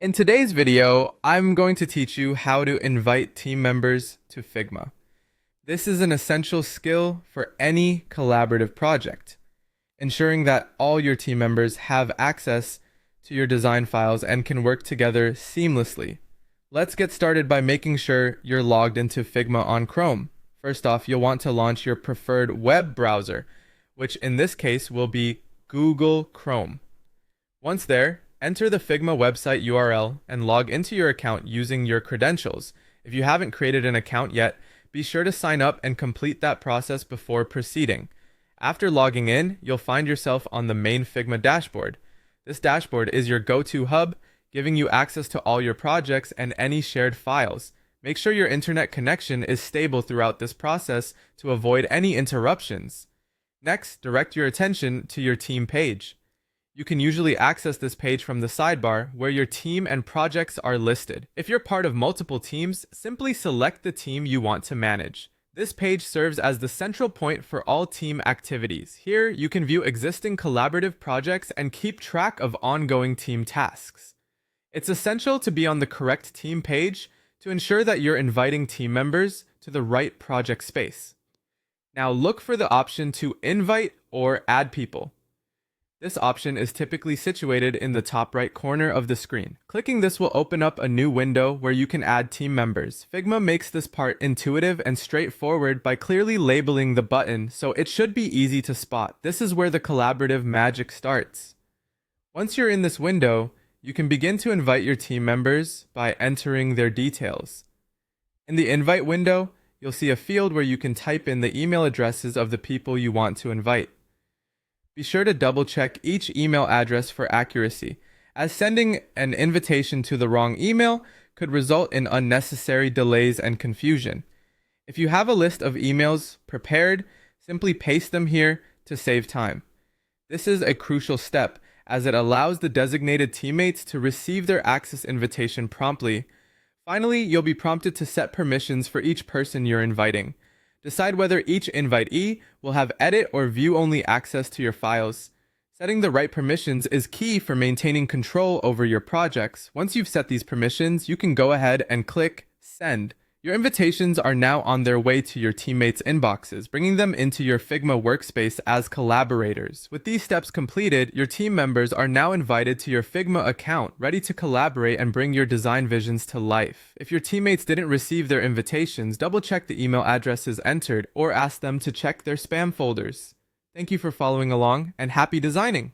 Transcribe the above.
In today's video, I'm going to teach you how to invite team members to Figma. This is an essential skill for any collaborative project, ensuring that all your team members have access to your design files and can work together seamlessly. Let's get started by making sure you're logged into Figma on Chrome. First off, you'll want to launch your preferred web browser, which in this case will be Google Chrome. Once there, enter the Figma website URL and log into your account using your credentials. If you haven't created an account yet, be sure to sign up and complete that process before proceeding. After logging in, you'll find yourself on the main Figma dashboard. This dashboard is your go-to hub, giving you access to all your projects and any shared files. Make sure your internet connection is stable throughout this process to avoid any interruptions. Next, direct your attention to your team page. You can usually access this page from the sidebar where your team and projects are listed. If you're part of multiple teams, simply select the team you want to manage. This page serves as the central point for all team activities. Here, you can view existing collaborative projects and keep track of ongoing team tasks. It's essential to be on the correct team page to ensure that you're inviting team members to the right project space. Now look for the option to invite or add people. This option is typically situated in the top right corner of the screen. Clicking this will open up a new window where you can add team members. Figma makes this part intuitive and straightforward by clearly labeling the button, so it should be easy to spot. This is where the collaborative magic starts. Once you're in this window, you can begin to invite your team members by entering their details. In the invite window, you'll see a field where you can type in the email addresses of the people you want to invite. Be sure to double-check each email address for accuracy, as sending an invitation to the wrong email could result in unnecessary delays and confusion. If you have a list of emails prepared, simply paste them here to save time. This is a crucial step, as it allows the designated teammates to receive their access invitation promptly. Finally, you'll be prompted to set permissions for each person you're inviting. Decide whether each invitee will have edit or view-only access to your files. Setting the right permissions is key for maintaining control over your projects. Once you've set these permissions, you can go ahead and click Send. Your invitations are now on their way to your teammates' inboxes, bringing them into your Figma workspace as collaborators. With these steps completed, your team members are now invited to your Figma account, ready to collaborate and bring your design visions to life. If your teammates didn't receive their invitations, double-check the email addresses entered or ask them to check their spam folders. Thank you for following along, and happy designing!